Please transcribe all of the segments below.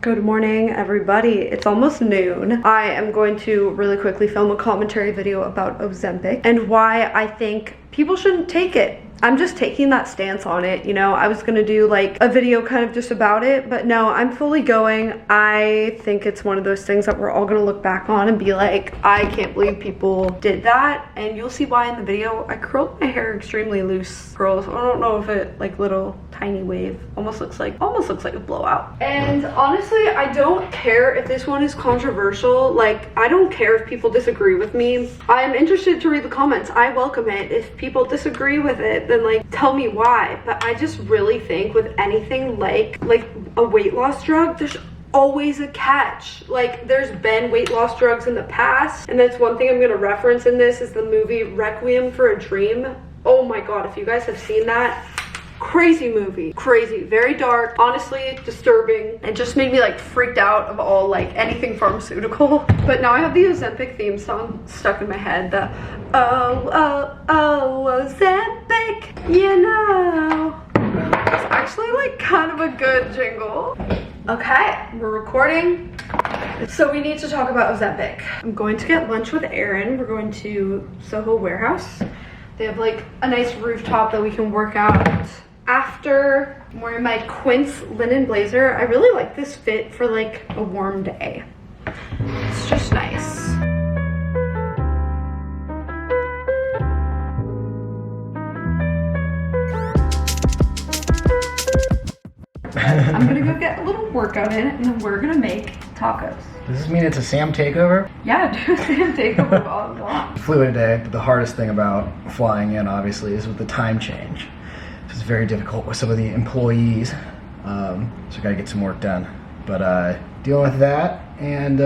Good morning, everybody. It's almost noon. I am going to really quickly film a commentary video about Ozempic and why I think people shouldn't take it. I'm just taking that stance on it, you know. I was gonna do like a video kind of just about it, but no, I'm fully going. I think it's one of those things that we're all gonna look back on and be like, I can't believe people did that. And you'll see why in the video. I curled my hair extremely loose curls. I don't know if it like little tiny wave almost looks like a blowout. And honestly, I don't care if this one is controversial. Like, I don't care if people disagree with me. I'm interested to read the comments. I welcome it. If people disagree with it, then like tell me why. But I just really think with anything like a weight loss drug, there's always a catch. Like, there's been weight loss drugs in the past, and that's one thing I'm gonna reference in this is the movie Requiem for a Dream. Oh my god, if you guys have seen that, crazy movie, crazy, very dark, honestly disturbing. It just made me like freaked out of all like anything pharmaceutical. But now I have the Ozempic theme song stuck in my head, the oh oh oh Ozempic, you know. It's actually like kind of a good jingle. Okay, we're recording. So we need to talk about Ozempic. I'm going to get lunch with Erin. We're going to Soho Warehouse. They have like a nice rooftop that we can work out. After, I'm wearing my Quince linen blazer. I really like this fit for like a warm day. It's just nice. I'm gonna go get a little workout in and then we're gonna make tacos. Does this mean it's a Sam takeover? Yeah, do a Sam takeover while I'm gone. Flew in today, but the hardest thing about flying in obviously is with the time change. It's very difficult with some of the employees, so I gotta get some work done. But dealing with that, and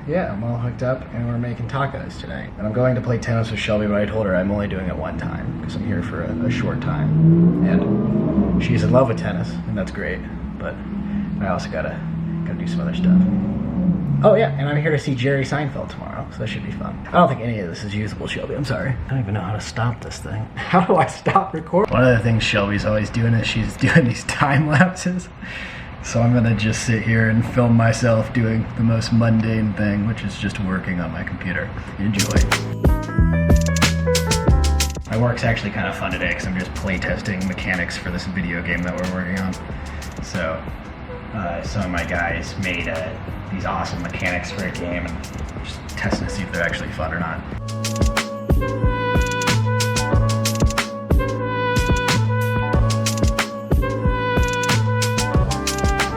yeah, I'm all hooked up and we're making tacos today. And I'm going to play tennis with Shelby, but I told her I'm only doing it one time because I'm here for a short time. And she's in love with tennis, and that's great, but I also gotta do some other stuff. Oh yeah, and I'm here to see Jerry Seinfeld tomorrow, so that should be fun. I don't think any of this is usable, Shelby, I'm sorry. I don't even know how to stop this thing. How do I stop recording? One of the things Shelby's always doing is she's doing these time lapses. So I'm gonna just sit here and film myself doing the most mundane thing, which is just working on my computer. Enjoy. My work's actually kind of fun today because I'm just play testing mechanics for this video game that we're working on. So some of my guys made these awesome mechanics for a game and just testing to see if they're actually fun or not.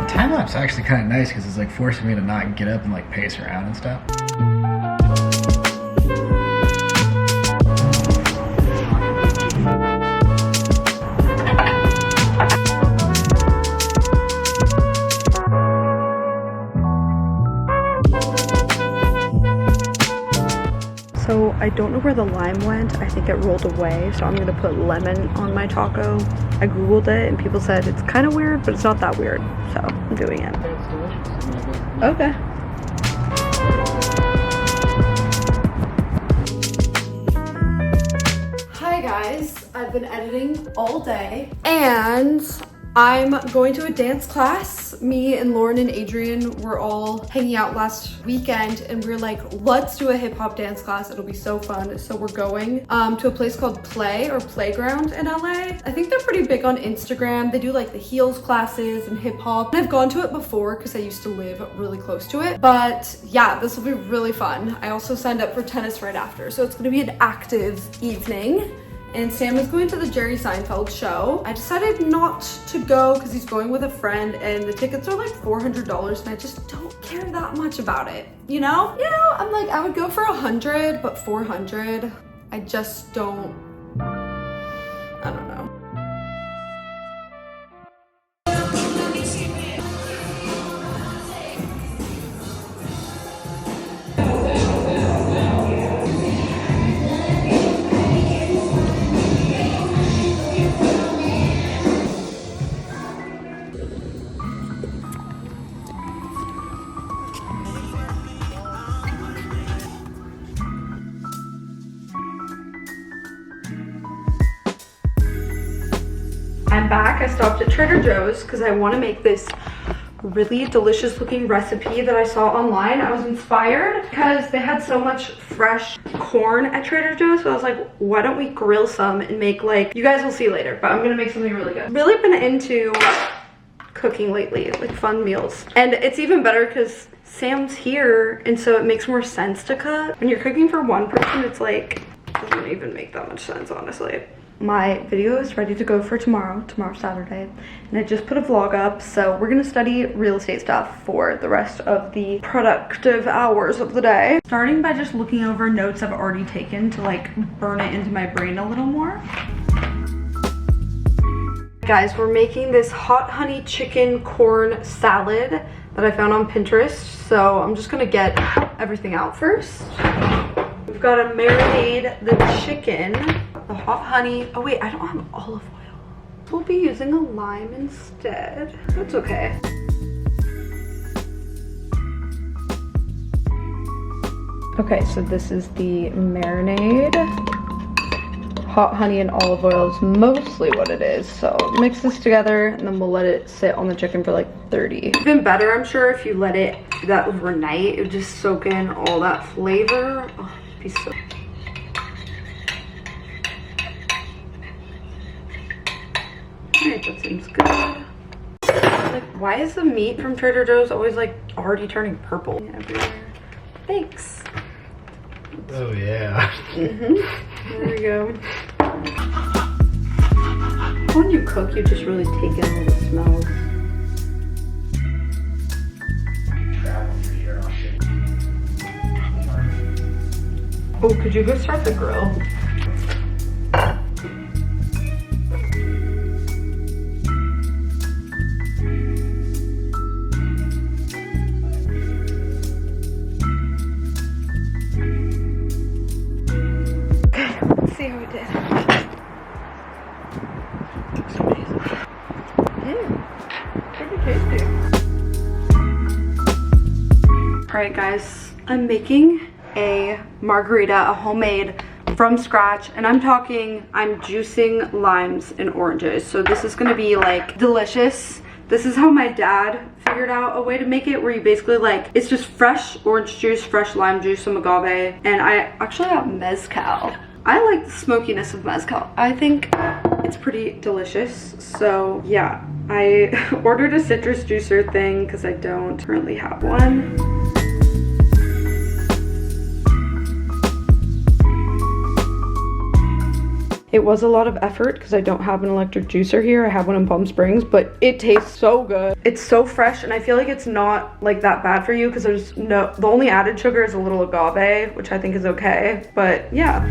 The time lapse is actually kind of nice because it's like forcing me to not get up and like pace around and stuff. So I don't know where the lime went. I think it rolled away. So I'm gonna put lemon on my taco. I Googled it and people said it's kind of weird, but it's not that weird. So I'm doing it. It's delicious. Okay. Hi guys, I've been editing all day and I'm going to a dance class. Me and Lauren and Adrian were all hanging out last weekend and we were like, let's do a hip hop dance class. It'll be so fun. So we're going to a place called Play or Playground in LA. I think they're pretty big on Instagram. They do like the heels classes and hip hop. And I've gone to it before because I used to live really close to it. But yeah, this will be really fun. I also signed up for tennis right after. So it's gonna be an active evening. And Sam is going to the Jerry Seinfeld show. I decided not to go because he's going with a friend and the tickets are like $400 and I just don't care that much about it, you know? You know, I'm like, I would go for 100, but 400, I just don't, I don't know. I'm back. I stopped at Trader Joe's because I want to make this really delicious looking recipe that I saw online. I was inspired because they had so much fresh corn at Trader Joe's, so I was like, why don't we grill some and make, like, you guys will see later, but I'm gonna make something really good. Really been into cooking lately, like fun meals. And it's even better because Sam's here, and so it makes more sense to cook. When you're cooking for one person, it's like, doesn't even make that much sense, honestly. My video is ready to go for tomorrow's Saturday, and I just put a vlog up, so we're gonna study real estate stuff for the rest of the productive hours of the day. Starting by just looking over notes I've already taken to like burn it into my brain a little more. Guys, we're making this hot honey chicken corn salad that I found on Pinterest, so I'm just gonna get everything out first. We've got to marinate the chicken, the hot honey. Oh wait, I don't have olive oil. We'll be using a lime instead. That's okay. Okay, so this is the marinade. Hot honey and olive oil is mostly what it is. So mix this together and then we'll let it sit on the chicken for like 30. Even better, I'm sure, if you let it do that overnight. It would just soak in all that flavor. Oh, it'd be so... Alright, that seems good. Like, why is the meat from Trader Joe's always like already turning purple everywhere? Thanks. Oh yeah. There we go. When you cook, you just really take in all the smells. Oh, could you go start the grill? See how it did. Looks amazing. Pretty tasty. Alright guys, I'm making a margarita, a homemade from scratch, and I'm juicing limes and oranges. So this is gonna be like delicious. This is how my dad figured out a way to make it, where you basically like, it's just fresh orange juice, fresh lime juice, some agave, and I actually got mezcal. I like the smokiness of mezcal. I think it's pretty delicious. So yeah, I ordered a citrus juicer thing because I don't currently have one. It was a lot of effort because I don't have an electric juicer here. I have one in Palm Springs, but it tastes so good. It's so fresh, and I feel like it's not like that bad for you because there's no, the only added sugar is a little agave, which I think is okay, but yeah.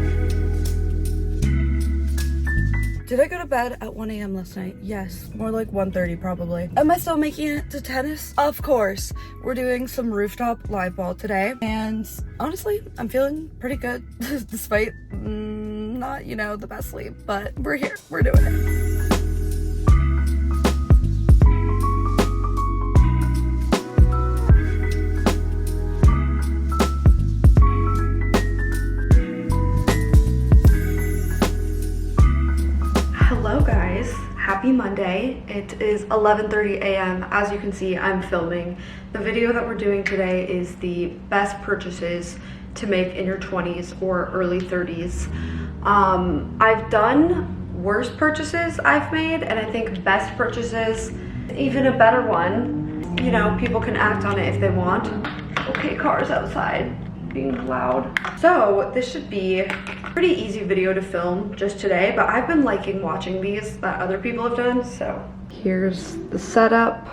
Did I go to bed at 1 a.m. last night? Yes, more like 1:30 probably. Am I still making it to tennis? Of course. We're doing some rooftop live ball today, and honestly, I'm feeling pretty good despite not, you know, the best sleep, but we're here, we're doing it. Hello guys, happy Monday. It is 11:30 a.m. As you can see, I'm filming. The video that we're doing today is the best purchases to make in your 20s or early 30s. I've done worse purchases I've made, and I think best purchases, even a better one. You know, people can act on it if they want. Okay, cars outside being loud. So this should be a pretty easy video to film just today, but I've been liking watching these that other people have done. So here's the setup.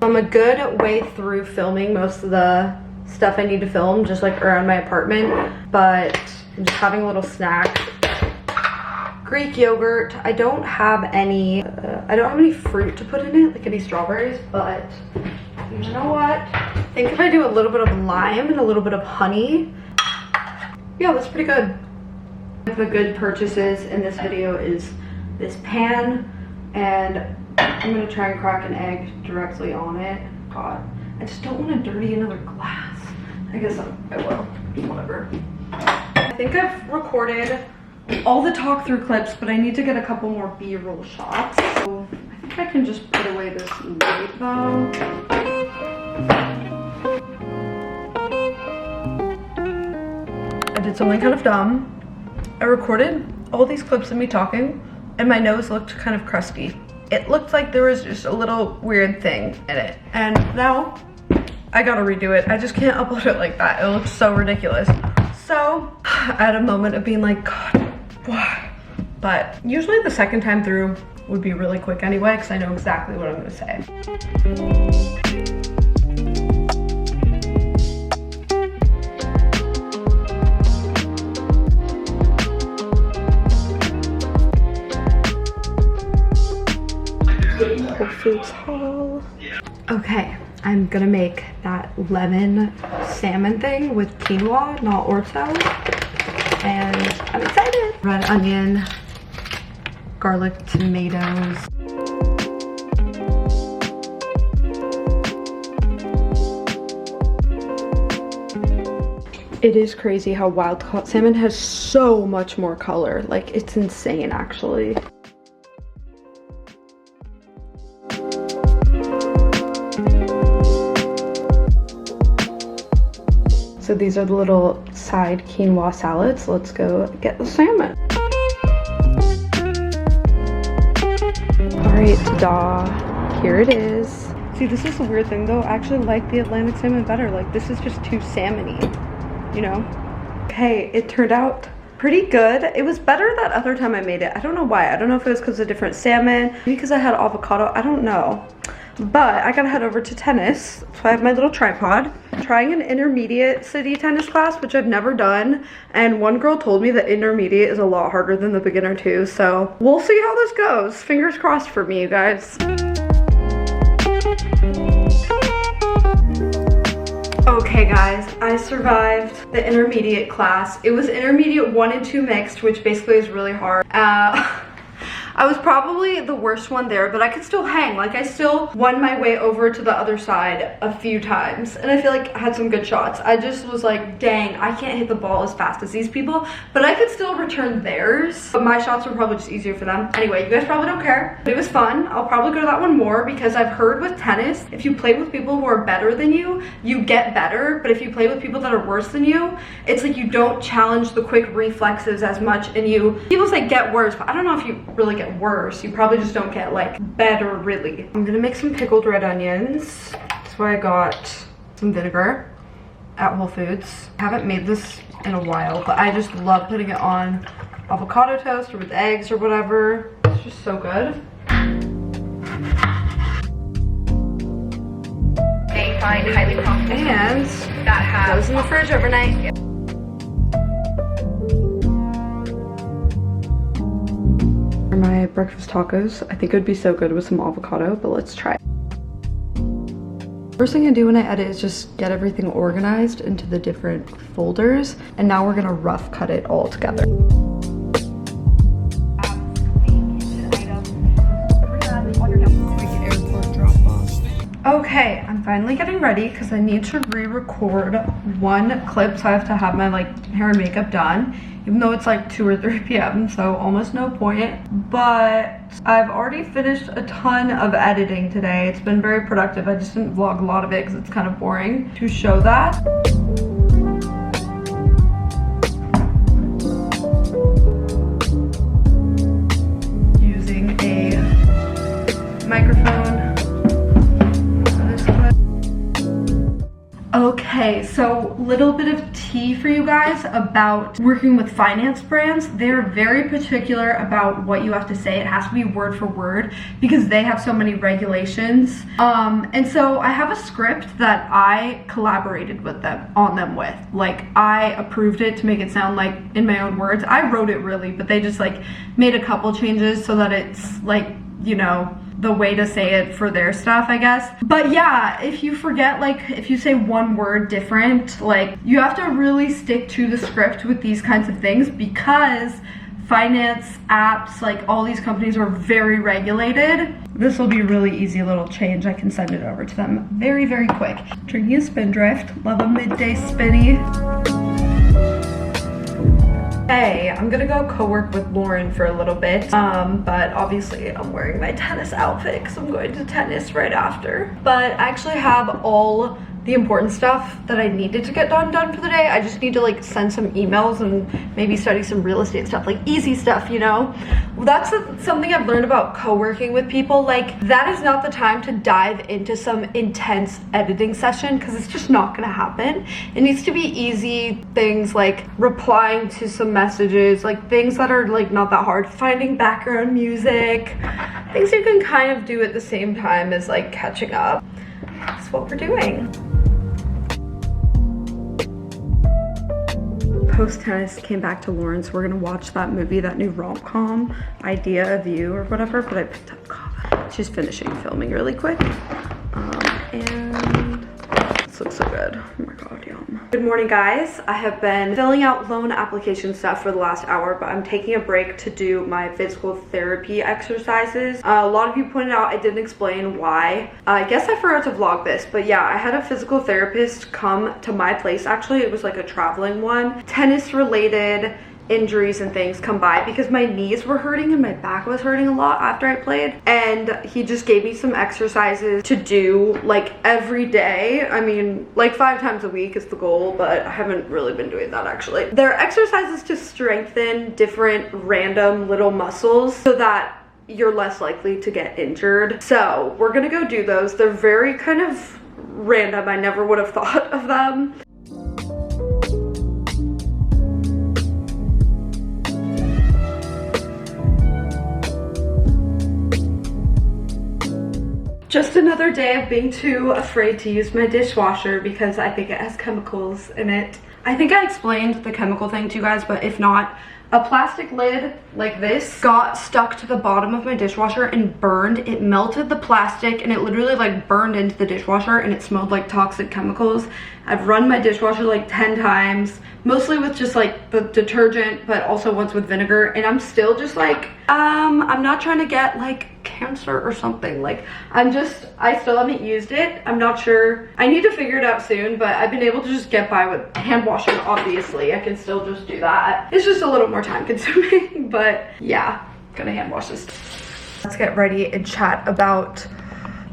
I'm a good way through filming most of the stuff I need to film, just like around my apartment, but I'm just having a little snack. Greek yogurt. I don't have any fruit to put in it, like any strawberries, but you know what? I think if I do a little bit of lime and a little bit of honey, yeah, that's pretty good. The good purchases in this video is this pan, and I'm gonna try and crack an egg directly on it. God, I just don't want to dirty another glass. I guess I will, whatever. I think I've recorded all the talk through clips, but I need to get a couple more B-roll shots. So I think think I can just put away this light though. I did something kind of dumb. I recorded all these clips of me talking and my nose looked kind of crusty. It looked like there was just a little weird thing in it. And now I gotta redo it. I just can't upload it like that. It looks so ridiculous. So I had a moment of being like, God, why? But usually the second time through would be really quick anyway, because I know exactly what I'm gonna say. Whole Foods haul. Okay, I'm gonna make that lemon salmon thing with quinoa, not orzo. And I'm excited. Red onion, garlic, tomatoes. It is crazy how wild caught salmon has so much more color. Like, it's insane actually. So these are the little side quinoa salads. Let's go get the salmon. All right, ta-da, here it is. See, this is the weird thing though. I actually like the Atlantic salmon better. Like, this is just too salmon-y, you know? Okay, it turned out pretty good. It was better that other time I made it. I don't know why. I don't know if it was because of different salmon, maybe because I had avocado, I don't know. But I gotta head over to tennis. So I have my little tripod. Trying an intermediate city tennis class, which I've never done. And one girl told me that intermediate is a lot harder than the beginner too. So we'll see how this goes. Fingers crossed for me, you guys. Okay guys, I survived the intermediate class. It was intermediate 1 and 2 mixed, which basically is really hard. I was probably the worst one there, but I could still hang. Like, I still won my way over to the other side a few times. And I feel like I had some good shots. I just was like, dang, I can't hit the ball as fast as these people, but I could still return theirs. But my shots were probably just easier for them. Anyway, you guys probably don't care, but it was fun. I'll probably go to that one more because I've heard with tennis, if you play with people who are better than you, you get better. But if you play with people that are worse than you, it's like you don't challenge the quick reflexes as much, and people say get worse, but I don't know if you really get worse. You probably just don't get like better, really. I'm gonna make some pickled red onions. That's why I got some vinegar at Whole Foods. I haven't made this in a while, but I just love putting it on avocado toast or with eggs or whatever. It's just so good. They find highly confident And that have goes in the fridge overnight. For my breakfast tacos, I think it would be so good with some avocado, but let's try it. First thing I do when I edit is just get everything organized into the different folders, and now we're gonna rough cut it all together. Okay, I'm finally getting ready because I need to re-record one clip, so I have to have my like hair and makeup done, even though it's like 2 or 3 p.m. so almost no point. But I've already finished a ton of editing today. It's been very productive. I just didn't vlog a lot of it because it's kind of boring to show that. Using a microphone. Okay, so little bit of tea for you guys about working with finance brands. They're very particular about what you have to say. It has to be word for word because they have so many regulations. And so I have a script that I collaborated with them with. Like, I approved it to make it sound like in my own words. I wrote it really, but they just like made a couple changes so that it's like, you know, the way to say it for their stuff, I guess. But yeah, if you forget, like if you say one word different, like you have to really stick to the script with these kinds of things because finance apps, like all these companies are very regulated. This will be a really easy little change. I can send it over to them very, very quick. Drinking a Spindrift, love a midday spinny. Hey, I'm gonna go co-work with Lauren for a little bit, but obviously I'm wearing my tennis outfit because I'm going to tennis right after. But I actually have all the important stuff that I needed to get done for the day. I just need to like send some emails and maybe study some real estate stuff, like easy stuff, you know? Well, that's something I've learned about co-working with people. Like, that is not the time to dive into some intense editing session because it's just not gonna happen. It needs to be easy things like replying to some messages, like things that are like not that hard, finding background music, things you can kind of do at the same time as like catching up. That's what we're doing. Post-tennis, came back to Lauren's. We're gonna watch that movie, that new rom-com, Idea of You or whatever, but I picked up coffee. She's finishing filming really quick. And this looks so good. Oh my God, yum. Good morning, guys. I have been filling out loan application stuff for the last hour, but I'm taking a break to do my physical therapy exercises. A lot of you pointed out I didn't explain why. I guess I forgot to vlog this, but yeah, I had a physical therapist come to my place. Actually, it was like a traveling one. Tennis related injuries and things come by because my knees were hurting and my back was hurting a lot after I played, and he just gave me some exercises to do like every day. I mean, like 5 times a week is the goal, but I haven't really been doing that actually. They're exercises to strengthen different random little muscles so that you're less likely to get injured. So we're gonna go do those. They're very kind of random. I never would have thought of them. Just another day of being too afraid to use my dishwasher because I think it has chemicals in it. I think I explained the chemical thing to you guys, but if not, a plastic lid like this got stuck to the bottom of my dishwasher and burned. It melted the plastic and it literally like burned into the dishwasher and it smelled like toxic chemicals. I've run my dishwasher like 10 times, mostly with just like the detergent, but also once with vinegar, and I'm still just like, I'm not trying to get like cancer or something. Like, I still haven't used it. I'm not sure. I need to figure it out soon, but I've been able to just get by with hand washing, obviously. I can still just do that. It's just a little more time consuming, but yeah, gonna hand wash this. Let's get ready and chat about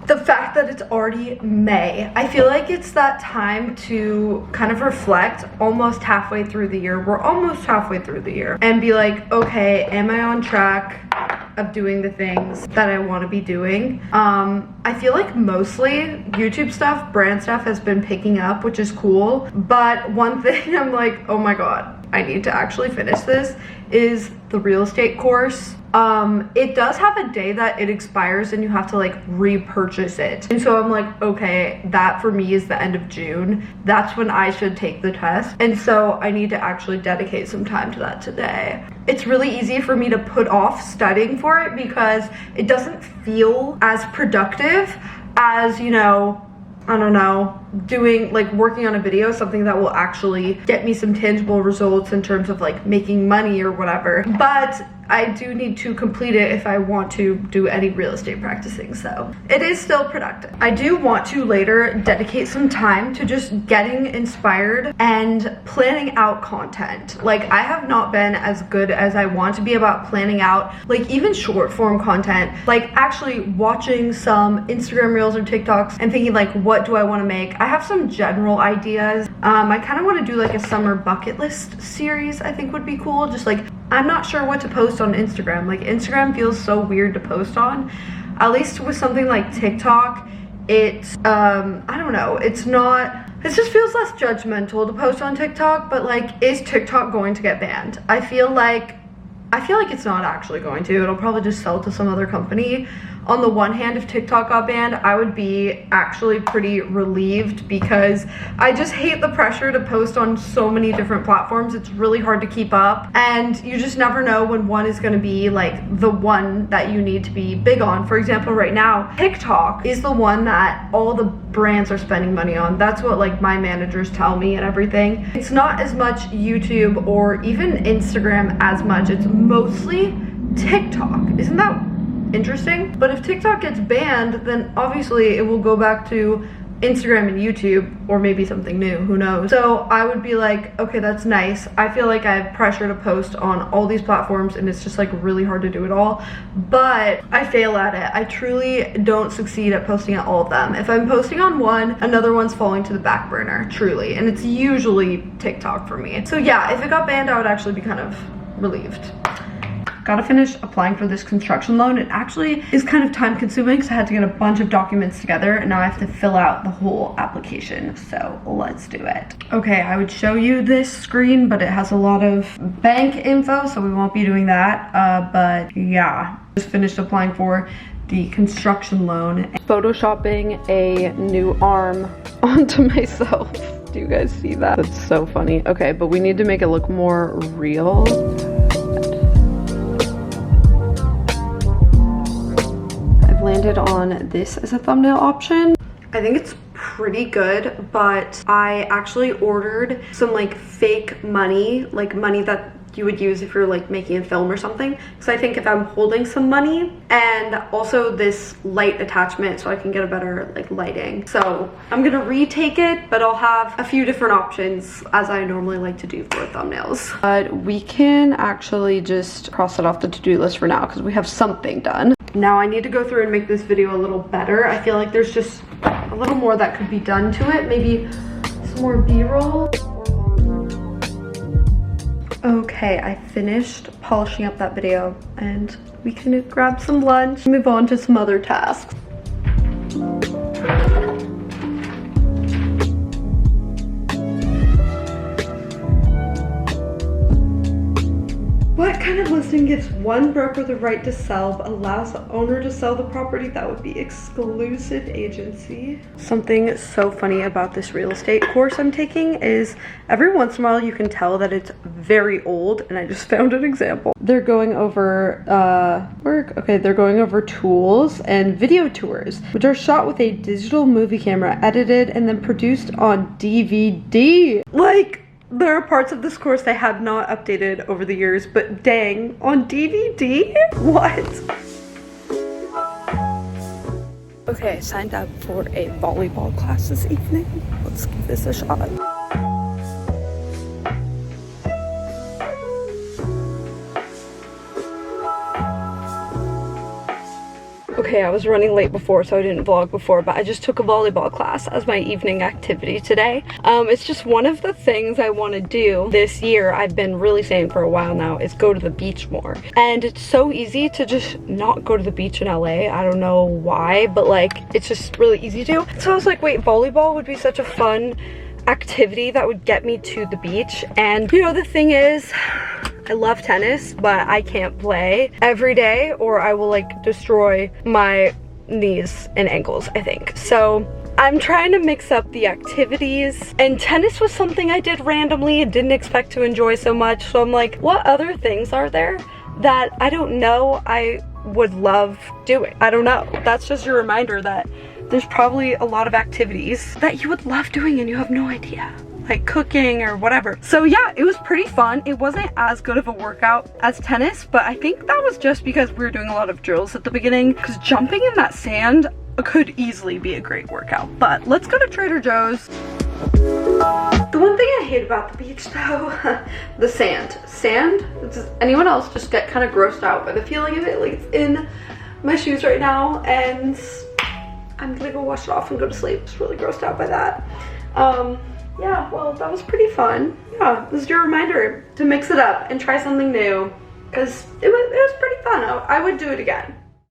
the fact that it's already May. I feel like it's that time to kind of reflect almost halfway through the year. We're almost halfway through the year, and be like, okay, am I on track of doing the things that I want to be doing? I feel like mostly YouTube stuff, brand stuff has been picking up, which is cool. But one thing I'm like, oh my God, I need to actually finish this, is the real estate course. It does have a day that it expires and you have to like repurchase it. And so I'm like, okay, that for me is the end of June. That's when I should take the test. And so I need to actually dedicate some time to that today. It's really easy for me to put off studying for it because it doesn't feel as productive as, you know, I don't know, doing like working on a video, something that will actually get me some tangible results in terms of like making money or whatever. But I do need to complete it if I want to do any real estate practicing, so it is still productive. I do want to later dedicate some time to just getting inspired and planning out content. Like, I have not been as good as I want to be about planning out like even short form content, like actually watching some Instagram reels or TikToks and thinking like, what do I want to make? I have some general ideas. I kind of want to do like a summer bucket list series. I think would be cool. Just like, I'm not sure what to post on Instagram. Like, Instagram feels so weird to post on. At least with something like TikTok, it's I don't know, it just feels less judgmental to post on TikTok. But like, is TikTok going to get banned? I feel like it's not actually going to. It'll probably just sell to some other company. On the one hand, if TikTok got banned, I would be actually pretty relieved because I just hate the pressure to post on so many different platforms. It's really hard to keep up, and you just never know when one is going to be like the one that you need to be big on. For example, right now, TikTok is the one that all the brands are spending money on. That's what like my managers tell me and everything. It's not as much YouTube or even Instagram as much. It's mostly TikTok. Isn't that interesting? But if TikTok gets banned, then obviously it will go back to Instagram and YouTube, or maybe something new, who knows. So I would be like, okay, that's nice. I feel like I have pressure to post on all these platforms and it's just like really hard to do it all, but I fail at it. I truly don't succeed at posting at all of them. If I'm posting on one, another one's falling to the back burner, truly, and it's usually TikTok for me. So yeah, if it got banned, I would actually be kind of relieved. Gotta finish applying for this construction loan. It actually is kind of time consuming because I had to get a bunch of documents together and now I have to fill out the whole application. So let's do it. Okay, I would show you this screen, but it has a lot of bank info, so we won't be doing that. But yeah, just finished applying for the construction loan. Photoshopping a new arm onto myself. Do you guys see that? That's so funny. Okay, but we need to make it look more real. Landed on this as a thumbnail option. I think it's pretty good, but I actually ordered some like fake money, like money that you would use if you're like making a film or something. So I think if I'm holding some money, and also this light attachment so I can get a better like lighting. So I'm gonna retake it, but I'll have a few different options as I normally like to do for thumbnails. But we can actually just cross it off the to-do list for now because we have something done. Now I need to go through and make this video a little better. I feel like there's just a little more that could be done to it. Maybe some more B-roll. Okay, I finished polishing up that video and we can grab some lunch, move on to some other tasks. What kind of listing gives one broker the right to sell but allows the owner to sell the property? That would be exclusive agency. Something so funny about this real estate course I'm taking is every once in a while you can tell that it's very old, and I just found an example. They're going over they're going over tools and video tours, which are shot with a digital movie camera, edited and then produced on DVD. Like, there are parts of this course they have not updated over the years, but dang, on DVD? What? Okay, I signed up for a volleyball class this evening. Let's give this a shot. Okay, I was running late before, so I didn't vlog before, but I just took a volleyball class as my evening activity today. It's just one of the things I want to do this year. I've been really saying for a while now is go to the beach more. And it's so easy to just not go to the beach in LA. I don't know why, but like, it's just really easy to. So I was like, wait, volleyball would be such a fun activity that would get me to the beach. And you know, the thing is, I love tennis, but I can't play every day or I will like destroy my knees and ankles, I think. So I'm trying to mix up the activities, and tennis was something I did randomly and didn't expect to enjoy so much. So I'm like, what other things are there that I don't know I would love doing? I don't know. That's just a reminder that there's probably a lot of activities that you would love doing and you have no idea, like cooking or whatever. So yeah, it was pretty fun. It wasn't as good of a workout as tennis, but I think that was just because we were doing a lot of drills at the beginning, because jumping in that sand could easily be a great workout. But let's go to Trader Joe's. The one thing I hate about the beach though, the sand. Does anyone else just get kind of grossed out by the feeling of it? Like, it's in my shoes right now and I'm gonna go wash it off and go to sleep. Just really grossed out by that. Yeah, well, that was pretty fun. Yeah, this is your reminder to mix it up and try something new, because it was pretty fun. I would do it again.